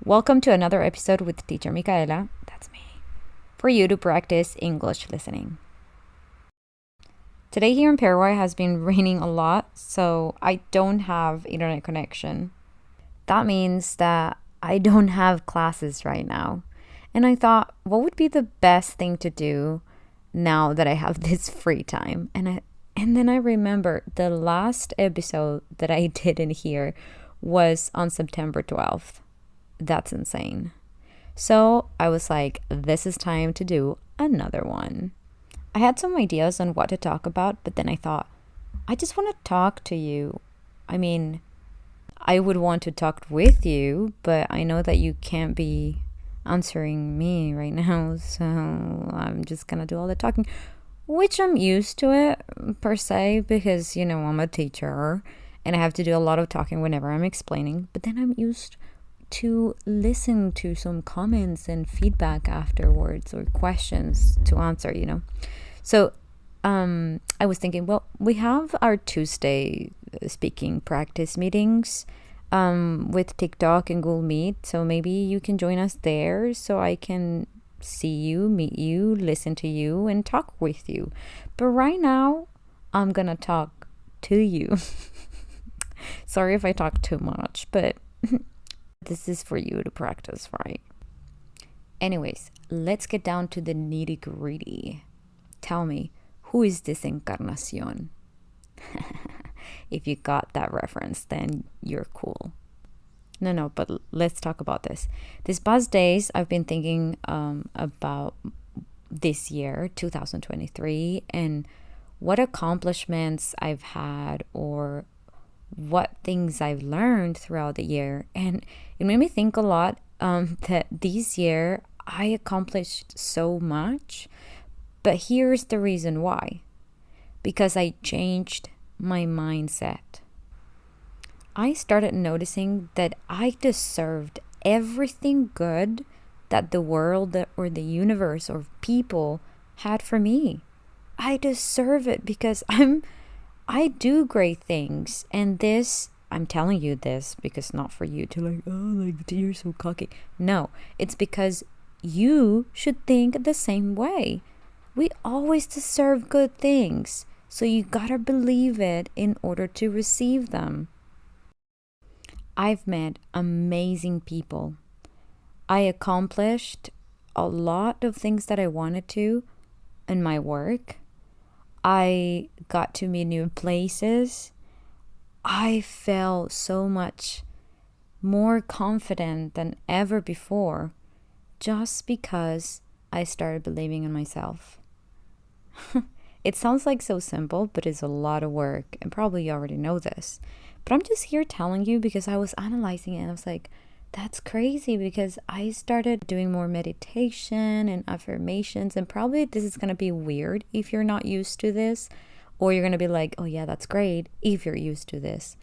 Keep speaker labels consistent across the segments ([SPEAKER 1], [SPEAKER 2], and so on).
[SPEAKER 1] Welcome to another episode with Teacher Micaela, that's me, for you to practice English listening. Today here in Paraguay has been raining a lot, so I don't have internet connection. That means that I don't have classes right now. And I thought, what would be the best thing to do now that I have this free time? And then I remember the last episode that I did in here was on September 12th. That's insane. So I was like, this is time to do another one. I had some ideas on what to talk about, but then I thought, I just want to talk to you. I mean, I would want to talk with you, but I know that you can't be answering me right now, so I'm just gonna do all the talking, which I'm used to it per se, because I'm a teacher and I have to do a lot of talking whenever I'm explaining, but then I'm used to listen to some comments and feedback afterwards or questions to answer. So I was thinking, well, we have our Tuesday speaking practice meetings with TikTok and Google Meet. So maybe you can join us there so I can see you, meet you, listen to you, and talk with you. But right now, I'm going to talk to you. Sorry if I talk too much, but this is for you to practice, right? Anyways, let's get down to the nitty gritty. Tell me, who is this Encarnacion? If you got that reference, then you're cool. No, but let's talk about this. These past days, I've been thinking about this year, 2023, and what accomplishments I've had or what things I've learned throughout the year. And it made me think a lot that this year I accomplished so much. But here's the reason why. Because I changed my mindset. I started noticing that I deserved everything good that the world or the universe or people had for me. I deserve it because I do great things, and this, I'm telling you this because not for you to you're so cocky. No, it's because you should think the same way. We always deserve good things, so you gotta believe it in order to receive them. I've met amazing people. I accomplished a lot of things that I wanted to in my work. I got to meet new places. I felt so much more confident than ever before just because I started believing in myself. It sounds like so simple, but it's a lot of work, and probably you already know this. But I'm just here telling you because I was analyzing it and I was like, that's crazy, because I started doing more meditation and affirmations, and probably this is going to be weird if you're not used to this, or you're going to be like, oh yeah, that's great if you're used to this.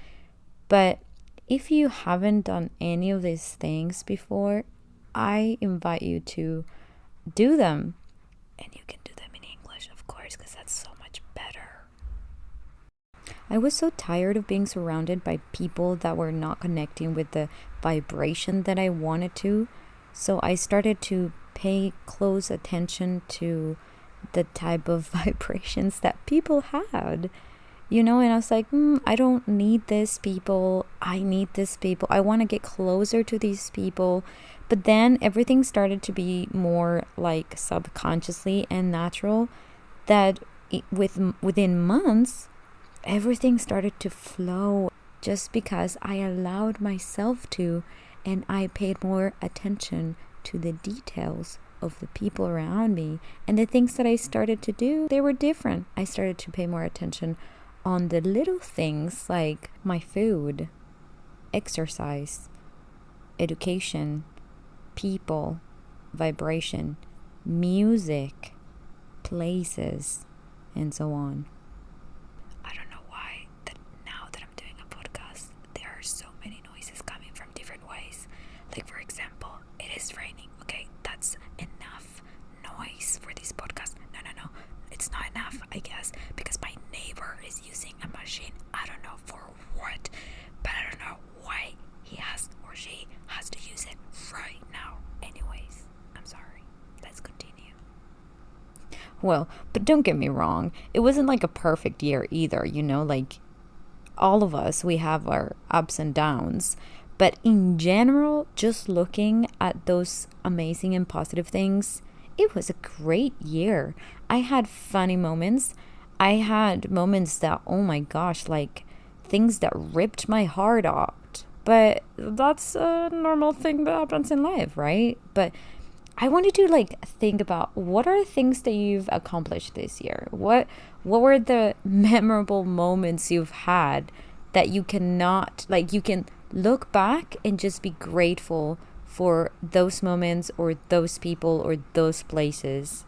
[SPEAKER 1] But if you haven't done any of these things before, I invite you to do them. And you can do them in English, of course, because that's so much better. I was so tired of being surrounded by people that were not connecting with the vibration that I wanted to. So I started to pay close attention to the type of vibrations that people had. And I was like, I don't need this people. I need this people. I want to get closer to these people. But then everything started to be more like subconsciously and natural, that within months, everything started to flow just because I allowed myself to, and I paid more attention to the details of the people around me. And the things that I started to do, they were different. I started to pay more attention on the little things like my food, exercise, education, people, vibration, music, places, and so on. I don't know why that now that I'm doing a podcast, there are so many noises coming from different ways. Like, for example, it is raining. Okay, that's enough noise for this podcast. No, it's not enough, I guess, because my neighbor is using a machine. I don't know for what, but I don't know why he has or she has to use it Well, but don't get me wrong, it wasn't like a perfect year either, like all of us, we have our ups and downs. But in general, just looking at those amazing and positive things, it was a great year. I had funny moments. I had moments that, oh my gosh, like things that ripped my heart out. But that's a normal thing that happens in life, right? But I wanted to like think about what are things that you've accomplished this year? What were the memorable moments you've had that you cannot like you can look back and just be grateful for those moments or those people or those places.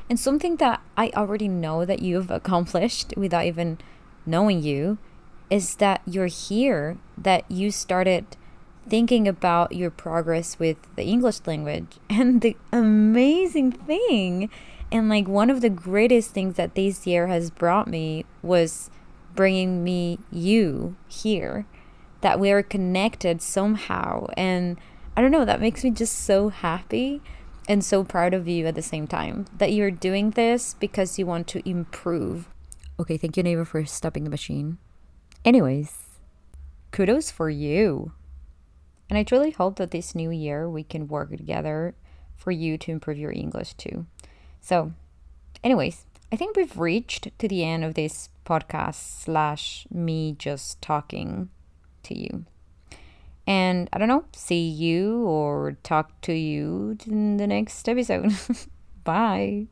[SPEAKER 1] And something that I already know that you've accomplished without even knowing you is that you're here, that you started thinking about your progress with the English language. And the amazing thing, and like one of the greatest things that this year has brought me was bringing me you here, that we are connected somehow. And I don't know, that makes me just so happy and so proud of you at the same time that you're doing this because you want to improve. Okay, thank you, neighbor, for stopping the machine. Anyways, kudos for you. And I truly hope that this new year we can work together for you to improve your English too. So, anyways, I think we've reached to the end of this podcast slash me just talking to you. And I don't know, see you or talk to you in the next episode. Bye.